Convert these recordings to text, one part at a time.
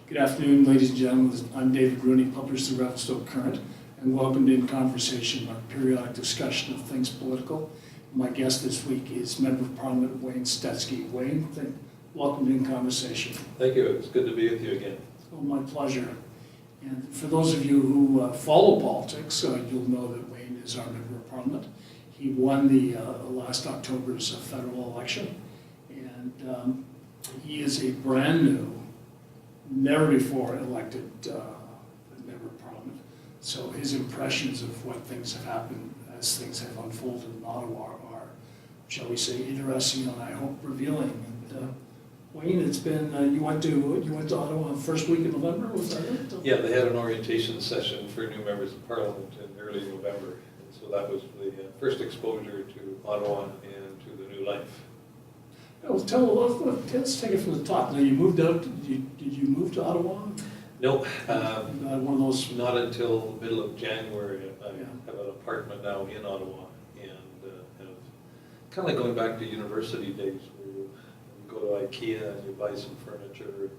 Good afternoon, ladies and gentlemen. I'm David Rooney, publisher of the Revelstoke Current, and welcome to In Conversation, our periodic discussion of things political. My guest this week is Member of Parliament Wayne Stetski. Wayne, welcome to In Conversation. Thank you. It's good to be with you again. Oh, my pleasure. And for those of you who follow politics, you'll know that Wayne is our Member of Parliament. He won the last October's federal election, and he is a brand new, never before elected Member of Parliament. So his impressions of what things have happened as things have unfolded in Ottawa are, shall we say, interesting and I hope revealing. And Wayne, it's been you went to Ottawa the first week of November, was that it? Yeah, they had an orientation session for new members of Parliament in early November, and so that was the first exposure to Ottawa and to the new life. Well, let's take it from the top. Now, you moved out. Did you move to Ottawa? No, One of those. not until the middle of January. I Yeah. have an apartment now in Ottawa, and have kind of like going back to university days where you go to IKEA and you buy some furniture,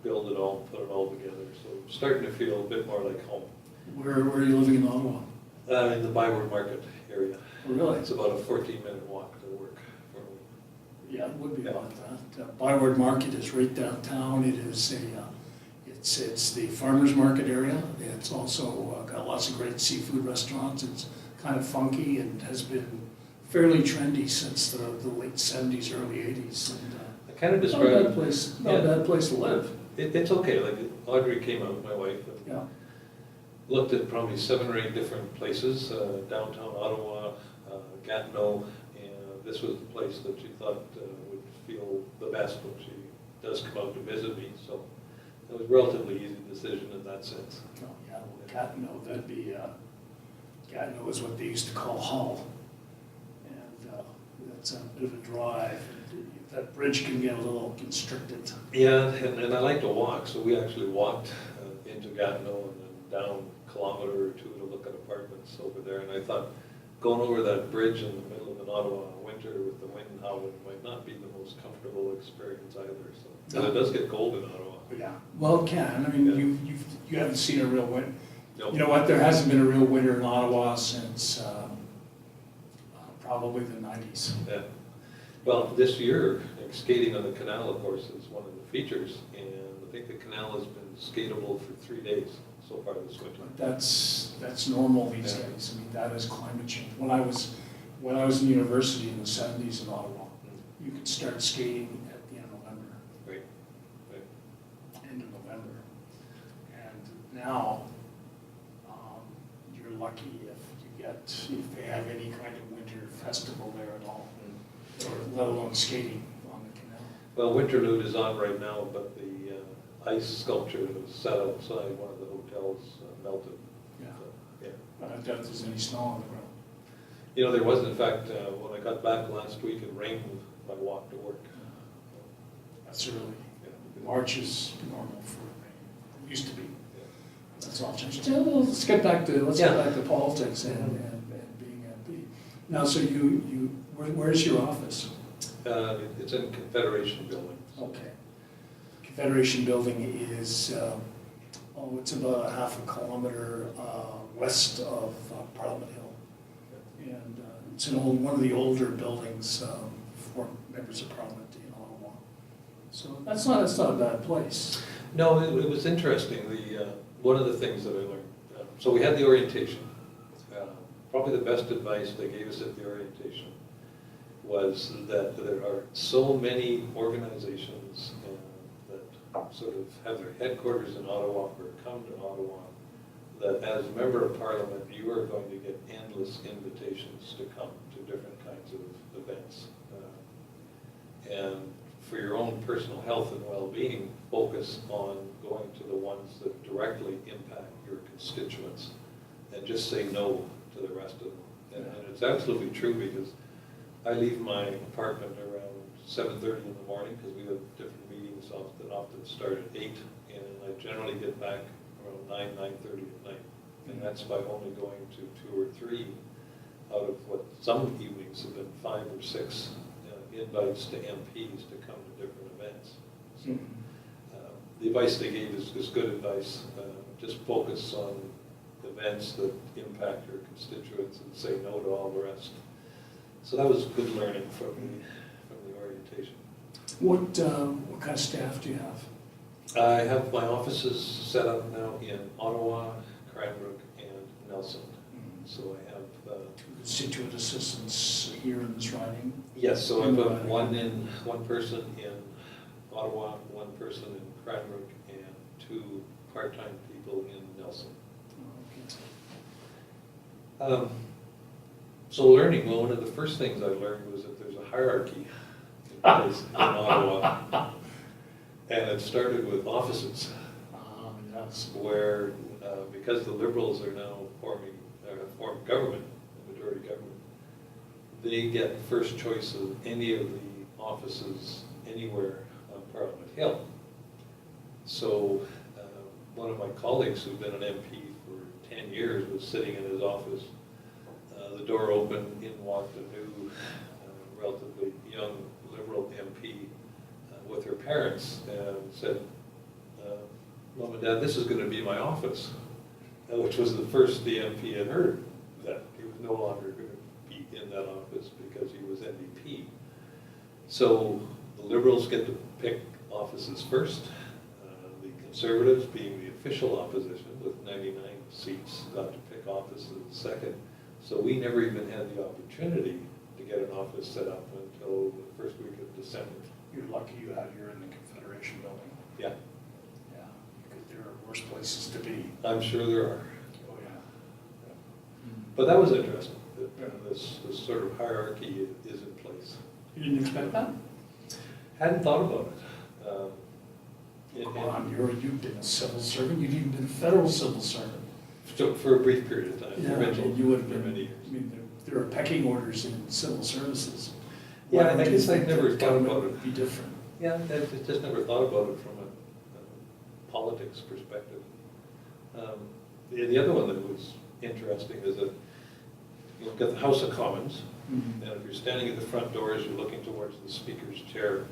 build it all, put it all together. So starting to feel a bit more like home. Where are you living in Ottawa? In the Byward Market area. Oh, really? It's about a 14-minute walk to work for me. Yeah, it would be about that. Byward Market is right downtown. It is it's the farmers market area. It's also got lots of great seafood restaurants. It's kind of funky and has been fairly trendy since the late 70s, early 80s. And, I kind of not a describe bad place. Not a bad place to live. it's okay. Like Audrey came out, my wife, and Yeah. looked at probably 7 or 8 different places, downtown Ottawa, Gatineau, and this was the place that she thought would feel the best when she does come out to visit me. So it was a relatively easy decision in that sense. Oh, yeah, well, Gatineau, that'd be, Gatineau is what they used to call Hull. And that's a bit of a drive. That bridge can get a little constricted. Yeah, and I like to walk, so we actually walked into Gatineau and then down a kilometer or 2 to look at apartments over there. And I thought going over that bridge in the middle of an Ottawa winter with the wind howling might not be the most comfortable experience either. So, and it does get cold in Ottawa. Yeah, well, it can. I mean, Yeah. you haven't seen a real winter. Nope. You know what? There hasn't been a real winter in Ottawa since probably the 90s. Yeah. Well, this year, skating on the canal, of course, is one of the features, and I think the canal has been skatable for 3 days so far this winter. But that's normal these Yeah. days. I mean, that is climate change. When I was in university in the 70s in Ottawa, you could start skating at the end of November. Right, right. End of November. And now, you're lucky if they have any kind of winter festival there at all, or let alone skating on the canal. Well, Winterlude is on right now, but the ice sculpture that was set outside one of the hotels melted. Yeah. So, yeah. I don't doubt there's any snow on the ground. You know, there was, in fact, when I got back last week, it rained my walk to work. That's early. Yeah. March is normal for rain. It used to be. Yeah. That's all changed. Yeah, well, let's get back to politics and being MP. Now, so where's your office? It's in Confederation Building. Okay. Confederation Building is it's about a half a kilometer west of Parliament Hill, and it's one of the older buildings for members of Parliament in Ottawa. So that's not a bad place. No, it was interesting. One of the things that I learned, so we had the orientation. Probably the best advice they gave us at the orientation was that there are so many organizations that sort of have their headquarters in Ottawa or come to Ottawa, that as a member of Parliament, you are going to get endless invitations to come to different kinds of events. And for your own personal health and well-being, focus on going to the ones that directly impact your constituents and just say no to the rest of them. And it's absolutely true, because I leave my apartment around 7:30 in the morning because we have different meetings often start at 8, and I generally get back around 9:30 at night. And that's by only going to 2 or 3 out of what some evenings have been 5 or 6 invites to MPs to come to different events. So, the advice they gave is good advice. Just focus on events that impact your constituents and say no to all the rest. So that was good learning from the orientation. What kind of staff do you have? I have my offices set up now in Ottawa, Cranbrook, and Nelson. So I have Constituent assistants here in this riding? yes. So I've got one person in Ottawa, one person in Cranbrook, and 2 part-time people in Nelson. Okay. So learning, well, one of the first things I learned was that there's a hierarchy in place in Ottawa. And it started with offices, Yes. where, because the Liberals are now formed government, the majority government, they get first choice of any of the offices anywhere on Parliament Hill. So one of my colleagues who'd been an MP for 10 years was sitting in his office. The door opened, in walked a new, relatively young Liberal MP with her parents and said, Mom and Dad, this is going to be my office, which was the first the MP had heard that he was no longer going to be in that office because he was NDP. So the Liberals get to pick offices first. The Conservatives, being the official opposition with 99 seats, got to pick offices second. So we never even had the opportunity to get an office set up until the first week of December. You're lucky you have you're in the Confederation building. Yeah, Yeah, because there are worse places to be. I'm sure there are. Oh, yeah. But that was interesting, that this sort of hierarchy is in place. You didn't expect that? Hadn't thought about it. Come on, you've been a civil servant, you've even been a federal civil servant. So for a brief period of time, Yeah, originally, you would have for been, many years. I mean, there are pecking orders in civil services. Yeah, Why I would you guess I think never that thought government about would it. be different. Yeah, I just never thought about it from a politics perspective. The other one that was interesting is that you've got the House of Commons, Mhm. and if you're standing at the front door as you're looking towards the Speaker's chair,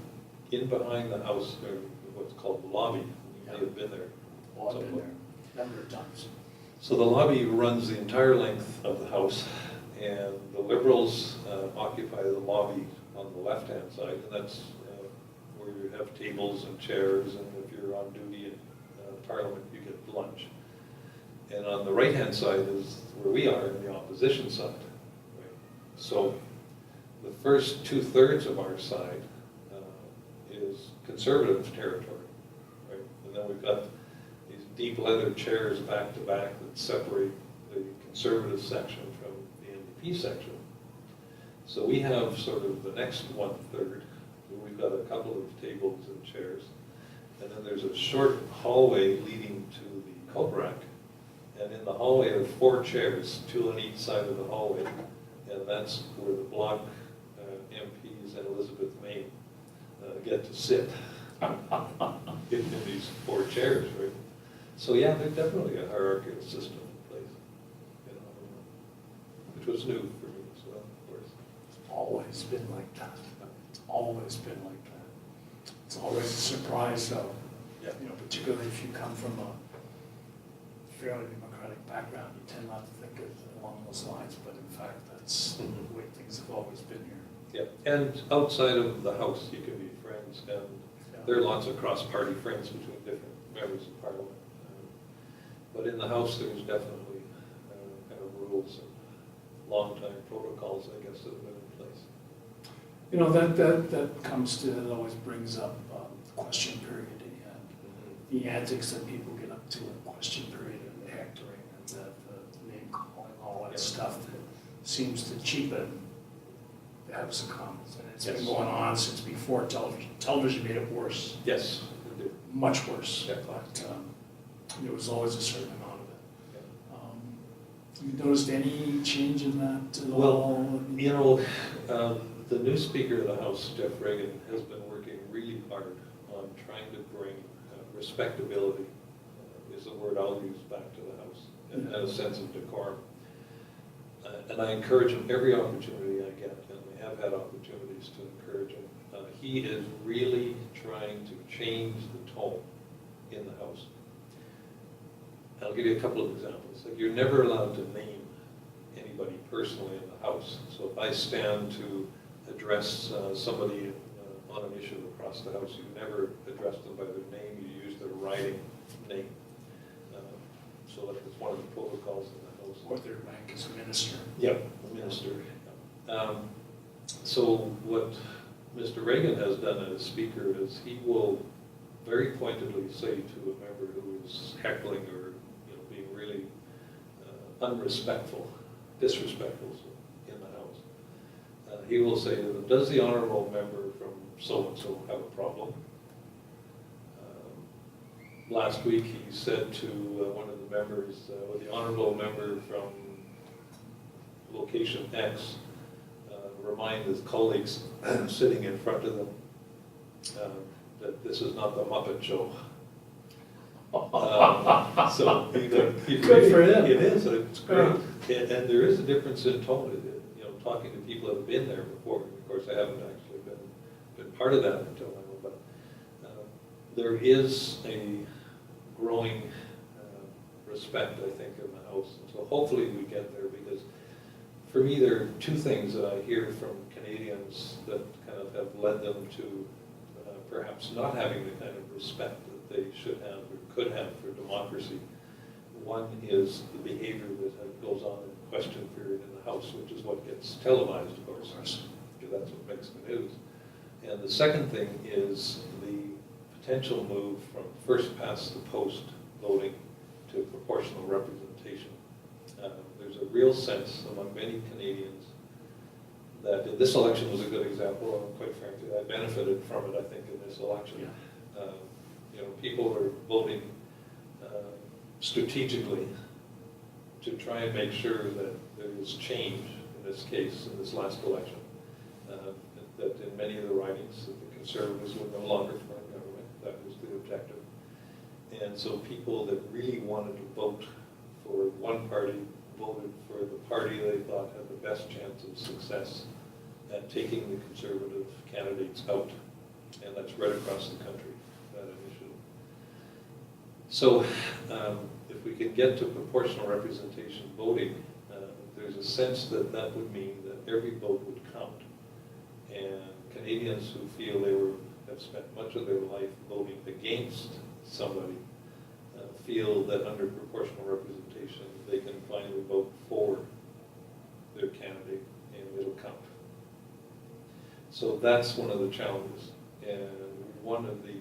in behind the House, or what's called the lobby, you may have been there. Oh, I've been there a number of times. So the lobby runs the entire length of the House, and the Liberals occupy the lobby on the left-hand side, and that's where you have tables and chairs, and if you're on duty in Parliament, you get lunch. And on the right-hand side is where we are, in the opposition side. Right? So the first 2/3 of our side is Conservative territory, right? And then we've got these deep leather chairs back to back that separate the Conservative section from the NDP section. So we have sort of the next 1/3, where we've got a couple of tables and chairs. And then there's a short hallway leading to the Cobrac. And in the hallway are 4 chairs, 2 on each side of the hallway. And that's where the Bloc MPs and Elizabeth May get to sit in these 4 chairs, right? So yeah, there's definitely a hierarchical system in place, you know, which was new for me as well, of course. It's always been like that. It's always been like that. It's always a surprise, though. Yeah. You know, particularly if you come from a fairly democratic background, you tend not to think of it along those lines, but in fact, that's the way things have always been here. Yeah, and outside of the House, you can be friends, and there are lots of cross-party friends between different members of Parliament. But in the House, there's definitely kind of rules and long-time protocols, I guess, that have been in place. You know, that comes to, it always brings up the question period and the antics that people get up to in question period and the hectoring and the name calling, all that stuff that seems to cheapen the House of Commons. And it's been going on since before television. Television made it worse. Yes, it did. Much worse. Yeah. But there was always a certain amount of it. Yeah. You noticed any change in that at Well, all? you know, the new Speaker of the House, Jeff Reagan, has been working really hard on trying to bring respectability, is the word I'll use, back to the House, and a sense of decorum. And I encourage him every opportunity I get, and we have had opportunities to encourage him. He is really trying to change the tone in the House. I'll give you a couple of examples. Like, you're never allowed to name anybody personally in the House. So if I stand to address somebody on an issue across the House, you never address them by their name, you use their riding name. So that is one of the protocols in the House. Or their rank as a minister. Yep, a minister. So what Mr. Reagan has done as Speaker is he will very pointedly say to a member who is heckling or being really unrespectful, disrespectful in the House, he will say to them, does the honourable member from so-and-so have a problem? Last week he said to one of the members, the honourable member from location X, remind his colleagues sitting in front of them that this is not the Muppet Show. So good for him. It is, it's great. And there is a difference in tone. Talking to people that have been there before. Of course, I haven't actually been part of that until now, but there is a growing respect, I think, in the House. And so hopefully we get there, because for me there are two things that I hear from Canadians that kind of have led them to perhaps not having the kind of respect that they should have or could have for democracy. One is the behavior that goes on in question period in the House, which is what gets televised, of course, because that's what makes the news. And the second thing is the potential move from first past the post voting to proportional representation. There's a real sense among many Canadians that this election was a good example, and quite frankly, I benefited from it, I think, in this election. Yeah. People are voting strategically to try and make sure that there is change, in this case, in this last election, that in many of the ridings, that the Conservatives would no longer form government. That was the objective. And so people that really wanted to vote for one party voted for the party they thought had the best chance of success at taking the Conservative candidates out. And that's right across the country, that initiative. So if we can get to proportional representation voting, there's a sense that that would mean that every vote would count. And Canadians who feel they have spent much of their life voting against somebody feel that under proportional representation they can finally vote for their candidate and it'll count. So that's one of the challenges, and one of the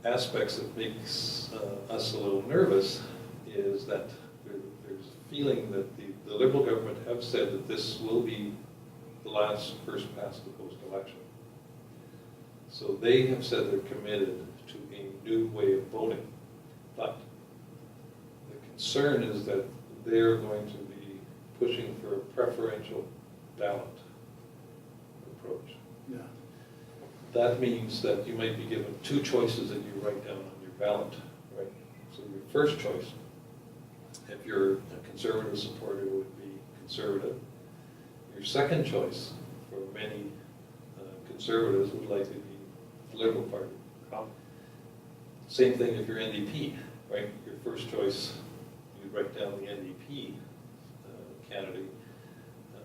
aspects that makes us a little nervous is that there's a feeling that the Liberal government have said that this will be the last first past the post election. So they have said they're committed to a new way of voting, but the concern is that they're going to be pushing for a preferential ballot approach. Yeah. That means that you might be given two choices that you write down on your ballot, right? So your first choice, if you're a Conservative supporter, would be Conservative. Your second choice for many Conservatives would likely be Liberal Party. Same thing if you're NDP, right? Your first choice, you write down the NDP candidate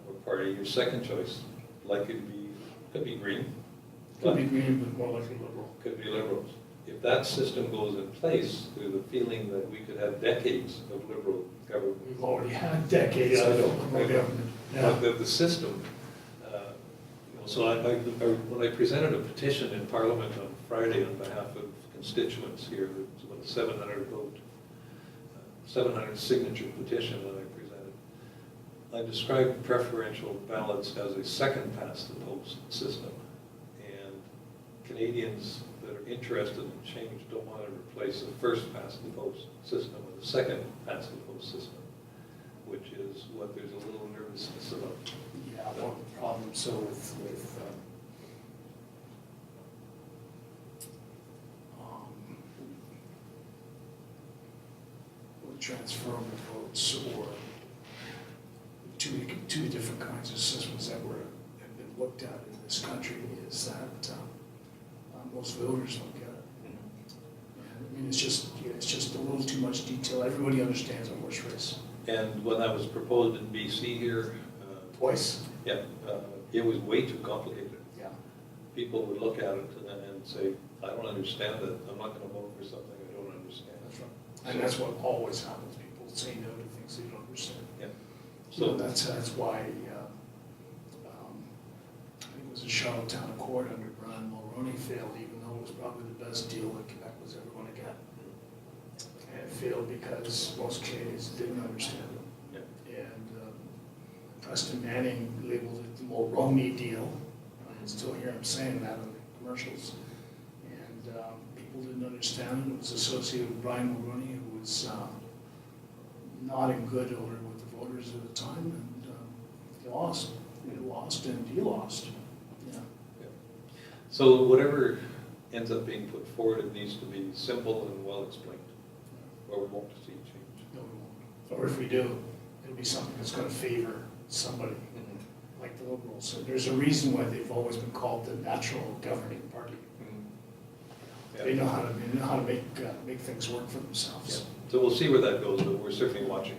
or party. Your second choice likely to be, could be Green. Could be Green, but more likely Liberal. Could be Liberals. If that system goes in place, there's a feeling that we could have decades of Liberal government. We've already had decades Yeah, I of know. Liberal government. But the system, so when I presented a petition in Parliament on Friday on behalf of constituents here, it was about a 700 vote, 700 signature petition that I presented. I described preferential ballots as a second past the post system. And Canadians that are interested in change don't want to replace a first past the post system with a second past the post system, which is what there's a little nervousness about. Yeah, one of the problems, so with transferable votes or two different kinds of systems that have been looked at in this country is that most voters don't get it. And, I mean, it's just just a little too much detail. Everybody understands a horse race. And when that was proposed in BC here, Twice. yeah, it was way too complicated. Yeah. People would look at it and say, I don't understand it, I'm not gonna vote for something I don't understand. That's right. And that's what always happens. People say no to things they don't understand. Yeah. So that's why, I think it was a Charlottetown Accord under Brian Mulroney failed, even though it was probably the best deal that Quebec was ever going to get. And it failed because most Canadians didn't understand it. Yeah. And Preston Manning labeled it the Mulroney deal. I can still hear him saying that on the commercials. And people didn't understand it. It was associated with Brian Mulroney, who was not in good order with the voters at the time, and he lost. He lost, and he lost. Yeah. Yeah. So whatever ends up being put forward, it needs to be simple and well explained, or we won't see change. No, we won't. Or if we do, it'll be something that's going to favor somebody, like the Liberals. So there's a reason why they've always been called the natural governing party. Yeah. They know how to make things work for themselves. Yeah. So we'll see where that goes, but we're certainly watching.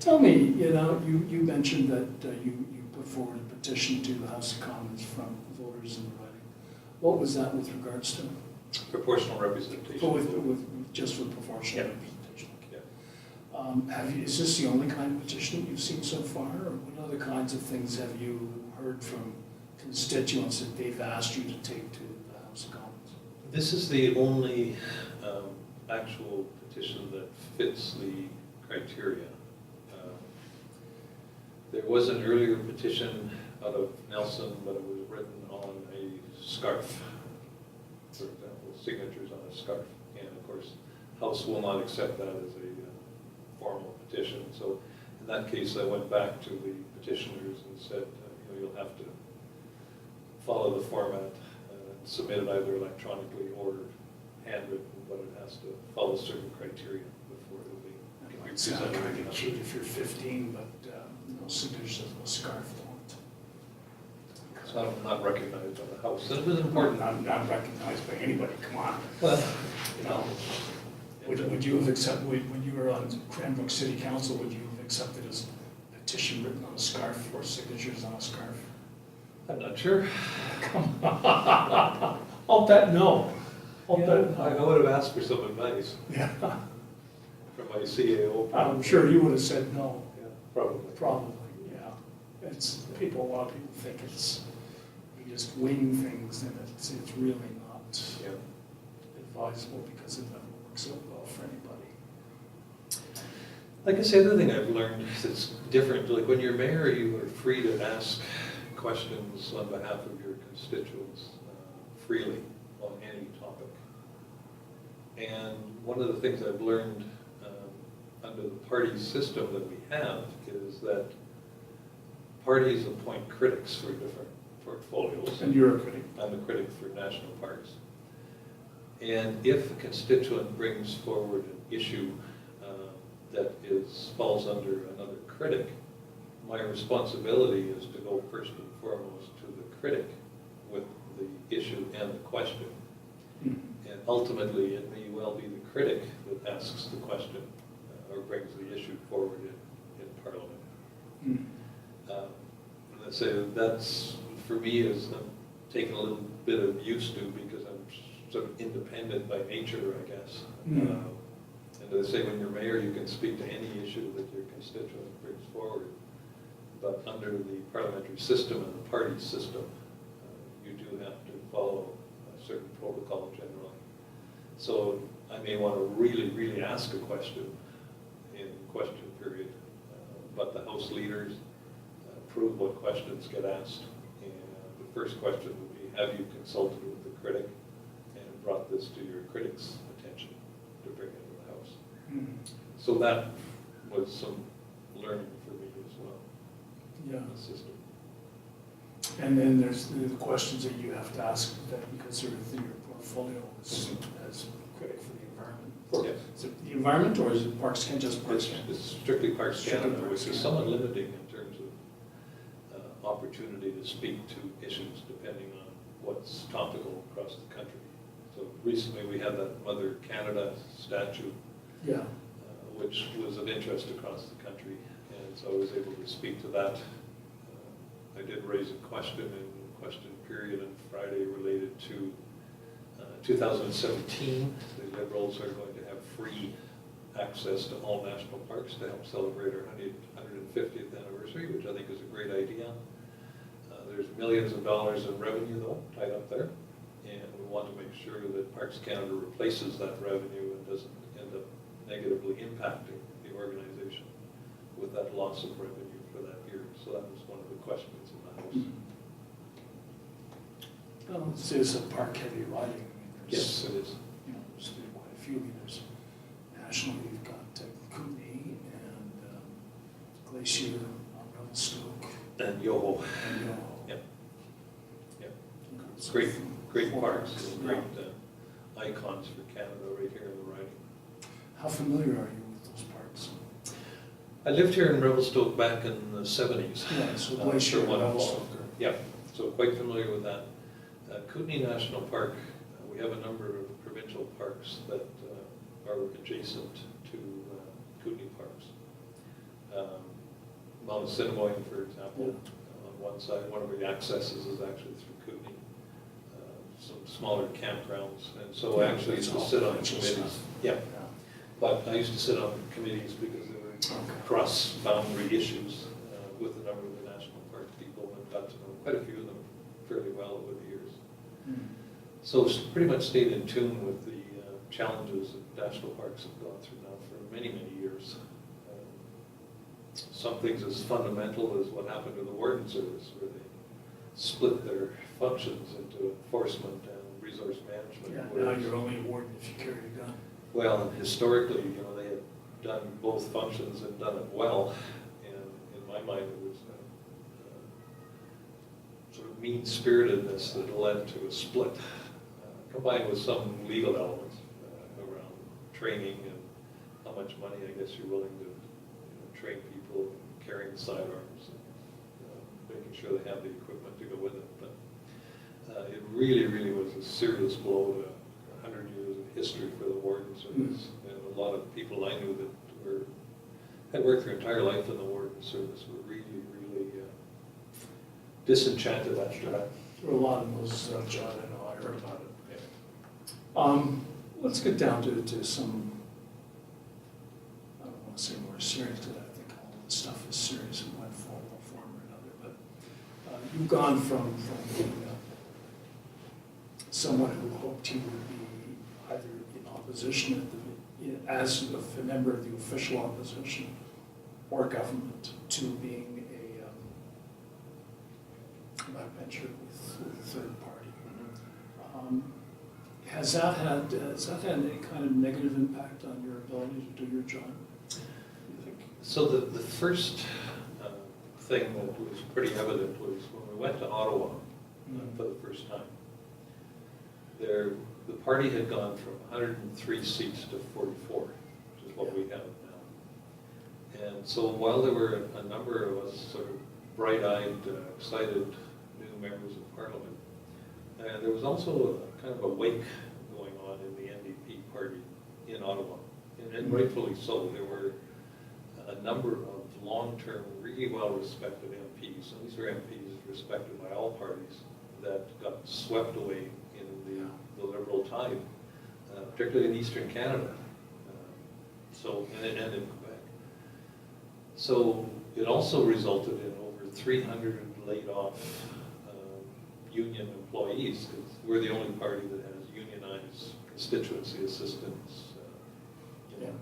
Tell me, you mentioned that you put forward a petition to the House of Commons from voters in writing. What was that with regards to? Proportional representation. Just with proportional Yeah. representation. Yeah. Is this the only kind of petition that you've seen so far, or what other kinds of things have you heard from constituents that they've asked you to take to the House of Commons? This is the only actual petition that fits the criteria. There was an earlier petition out of Nelson, but it was written on a scarf, for example, signatures on a scarf. And of course, House will not accept that as a formal petition. So in that case, I went back to the petitioners and said, you'll have to follow the format, submit it either electronically or handwritten, but it has to follow certain criteria before it will be. It might sound kind of cute if you're 15, but no signatures of a scarf don't. So I'm not recognized by the House. It was important. Not recognized by anybody, come on. Well, You know, would you have accepted, when you were on Cranbrook City Council, would you have accepted a petition written on a scarf or signatures on a scarf? I'm not sure. Come on. I'll bet no. I'll bet no. I would have asked for some advice Yeah. from my CAO. I'm sure you would have said no. Yeah, probably. Probably, yeah. It's, a lot of people think it's, you just wing things, and it's really not Yeah. advisable because it never works out well for anybody. Like I say, the other thing I've learned that's different, like when you're mayor, you are free to ask questions on behalf of your constituents freely on any topic. And one of the things I've learned under the party system that we have is that parties appoint critics for different portfolios. And you're a critic. I'm a critic for national parks. And if a constituent brings forward an issue that falls under another critic, my responsibility is to go first and foremost to the critic with the issue and the question. Mm-hmm. And ultimately, it may well be the critic that asks the question or brings the issue forward in Parliament. Mm-hmm. And I say that's, for me, is I'm taking a little bit of used to because I'm sort of independent by nature, I guess. Mm-hmm. And as I say, when you're mayor, you can speak to any issue that your constituent brings forward. But under the parliamentary system and the party system, you do have to follow a certain protocol generally. So I may want to really, really ask a question in question period, but the House leaders approve what questions get asked. And the first question would be, have you consulted with the critic and brought this to your critic's attention to bring it to the House? Mm-hmm. So that was some learning for me as well. Yeah. The system. And then there's the questions that you have to ask that you consider within your portfolio as critic for the environment. Yeah. Is it the environment, or is it Parks Canada, just Parks Canada? It's strictly Parks Strictly Canada, Parks which is Canada. somewhat limiting in terms of opportunity to speak to issues depending on what's topical across the country. So recently we had that Mother Canada statue, Yeah. which was of interest across the country, and so I was able to speak to that. I did raise a question in question period on Friday related to 2017. The Liberals are going to have free access to all national parks to help celebrate our 150th anniversary, which I think is a great idea. There's millions of dollars in revenue, though, tied up there, and we want to make sure that Parks Canada replaces that revenue and doesn't end up negatively impacting the organization with that loss of revenue for that year. So that was one of the questions in the House. Well, this is a park-heavy riding. I mean, Yes, it is. You know, there's quite a few. I mean, there's nationally, you've got Kootenay and Glacier, Revelstoke, And Yoho. and Yep. Yep. it's Great parks, and Yeah. great icons for Canada right here in the riding. How familiar are you with those parks? I lived here in Revelstoke back in the 70s. Yeah, so Glacier, for one fall. Revelstoke. Yeah, so quite familiar with that. Kootenay National Park, we have a number of provincial parks that are adjacent to Kootenay parks. Mount Assiniboine, for example, on one side, one of the accesses is actually through Kootenay. Some smaller campgrounds, and so I actually used to sit on committees. Yeah, but I used to sit on committees because there were cross-boundary issues with a number of the national park people, and got to know quite a few of them fairly well over the years. So pretty much stayed in tune with the challenges that national parks have gone through now for many, many years. Some things as fundamental as what happened to the Warden Service, where they split their functions into enforcement and resource management. Yeah, now you're only a warden if you carry a gun. Well, and historically, you know, they had done both functions and done it well, and in my mind, it was sort of mean-spiritedness that led to a split, combined with some legal elements around training and how much money, I guess, you're willing to train people carrying sidearms and making sure they have the equipment to go with it. But it really, really was a serious blow to 100 years of history for the Warden Service. And a lot of people I knew that had worked their entire life in the Warden Service were really, really disenchanted after that. There were a lot of those, John, I know, I heard about it. Let's get down to some, I don't want to say more serious, because I think all of this stuff is serious in one form or another, but you've gone from being someone who hoped he would be either in opposition as a member of the official opposition or government to being a backbencher with a third party. Has that had any kind of negative impact on your ability to do your job, you think? So the first thing that was pretty evident was when we went to Ottawa for the first time. The party had gone from 103 seats to 44, which is what we have now. And so while there were a number of us sort of bright-eyed, excited new members of Parliament, there was also a kind of a wake going on in the NDP party in Ottawa, and rightfully so. There were a number of long-term, really well-respected MPs, and these were MPs respected by all parties, that got swept away in the Liberal tide, particularly in Eastern Canada, and in Quebec. So it also resulted in over 300 laid-off union employees, because we're the only party that has unionized constituency assistants in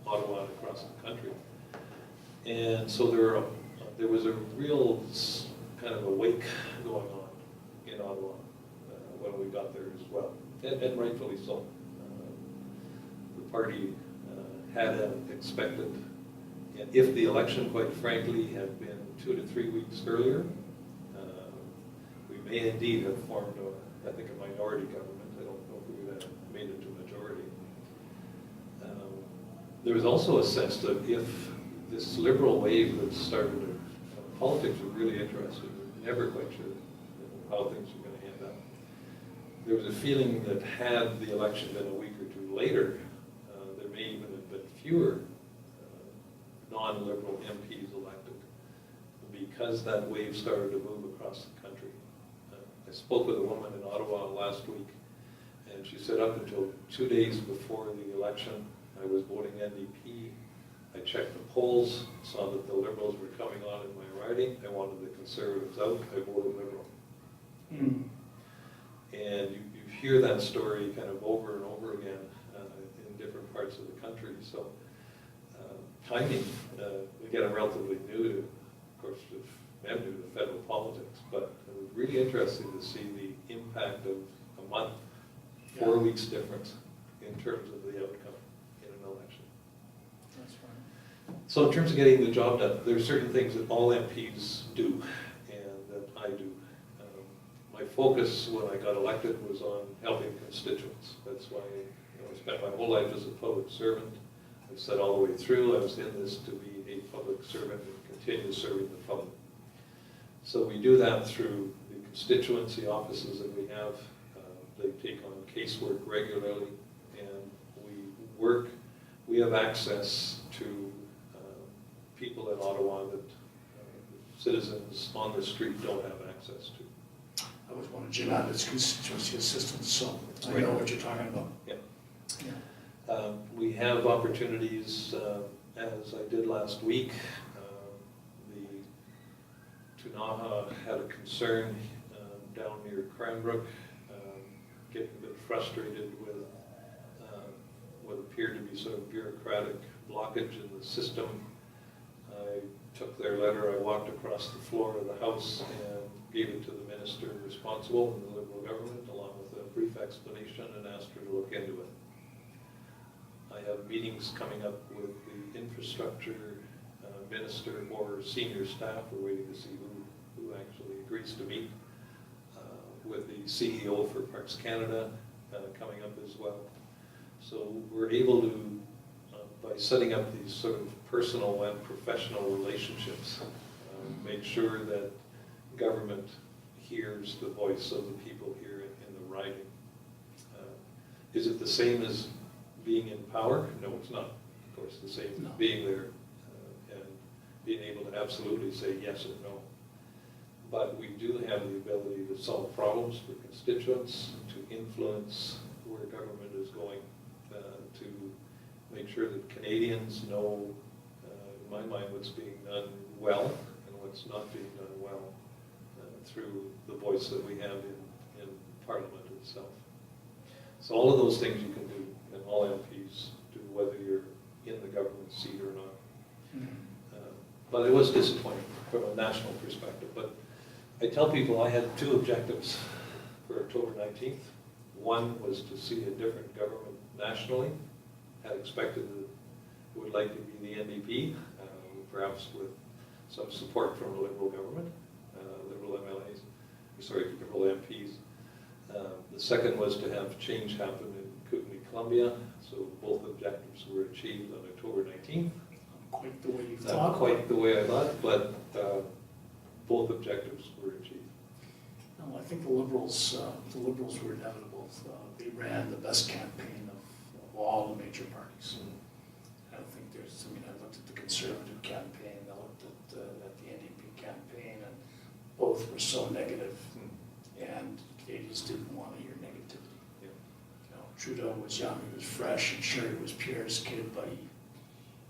Ottawa and across the country. And so there was a real kind of a wake going on in Ottawa when we got there as well, and rightfully so. The party had expected, and if the election, quite frankly, had been 2 to 3 weeks earlier, we may indeed have formed, I think, a minority government. I don't know if we would have made it to a majority. There was also a sense that if this Liberal wave that started, politics were really interesting. We were never quite sure how things were going to end up. there was a feeling that had the election been a week or two later, there may even have been fewer non-Liberal MPs elected, because that wave started to move across the country. I spoke with a woman in Ottawa last week, and she said up until 2 days before the election, I was voting NDP. I checked the polls, saw that the Liberals were coming on in my riding. I wanted the Conservatives out. I voted Liberal. Mm. And you hear that story kind of over and over again in different parts of the country. So timing, again, I'm relatively new to, of course, I'm new to federal politics, but it was really interesting to see the impact of a month, 4 weeks difference in terms of the outcome in an election. That's right. So in terms of getting the job done, there are certain things that all MPs do and that I do. My focus when I got elected was on helping constituents. That's why I spent my whole life as a public servant. I've said all the way through, I was in this to be a public servant and continue serving the public. So we do that through the constituency offices that we have. They take on casework regularly, and we have access to people in Ottawa that citizens on the street don't have access to. I was one of Jim Abbott's constituency assistants, so I know what you're talking about. Yeah. Yeah. We have opportunities, as I did last week. The Tunaha had a concern down near Cranbrook, getting a bit frustrated with what appeared to be sort of bureaucratic blockage in the system. I took their letter, I walked across the floor of the House and gave it to the minister responsible in the Liberal government, along with a brief explanation, and asked her to look into it. I have meetings coming up with the infrastructure minister or senior staff. We're waiting to see who actually agrees to meet. With the CEO for Parks Canada coming up as well. So we're able to, by setting up these sort of personal and professional relationships, make sure that government hears the voice of the people here in the riding. Is it the same as being in power? No, it's not. Of course, the same as being there and being able to absolutely say yes or no. But we do have the ability to solve problems for constituents, to influence where government is going, to make sure that Canadians know, in my mind, what's being done well and what's not being done well through the voice that we have in Parliament itself. So all of those things you can do, and all MPs do, whether you're in the government seat or not. Mm-hmm. But it was disappointing from a national perspective. But I tell people I had two objectives for October 19th. One was to see a different government nationally. I expected that it would likely be the NDP, perhaps with some support from the Liberal government, Liberal MPs. The second was to have change happen in Kootenay Columbia. So both objectives were achieved on October 19th. Quite the way you thought. Not quite the way I thought, but both objectives were achieved. No, I think the Liberals were inevitable. They ran the best campaign of all the major parties. I don't think there's, I looked at the Conservative campaign, I looked at the NDP campaign, and both were so negative, and Canadians didn't want to hear negativity. Yeah. Trudeau was young, he was fresh, and sure, he was Pierre's kid, but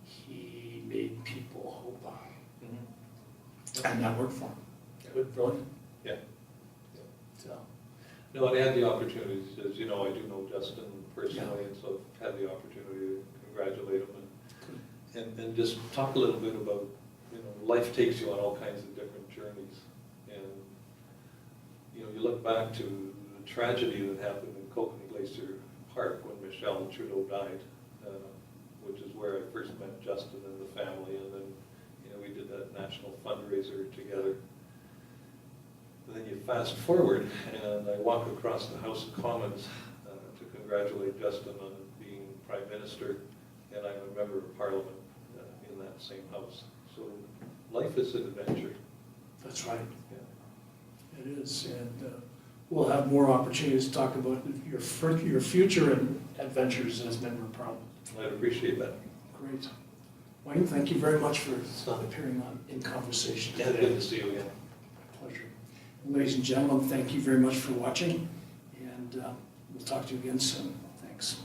he made people hope on. Mm-hmm. And that worked for him. Good, brilliant. Yeah. So. No, and I had the opportunities, as you know, I do know Justin personally, and so I've had the opportunity to congratulate him and just talk a little bit about, life takes you on all kinds of different journeys. And, you look back to the tragedy that happened in Kootenay Park when Michelle Trudeau died, which is where I first met Justin and the family, and then, we did that national fundraiser together. And then you fast forward, and I walk across the House of Commons to congratulate Justin on being Prime Minister, and I'm a member of Parliament in that same House. So life is an adventure. That's right. Yeah. It is, and we'll have more opportunities to talk about your future adventures as member of parliament. I'd appreciate that. Great. Wayne, thank you very much for appearing in conversation Yeah, today. good to see you again. Pleasure. Ladies and gentlemen, thank you very much for watching, and we'll talk to you again soon. Thanks.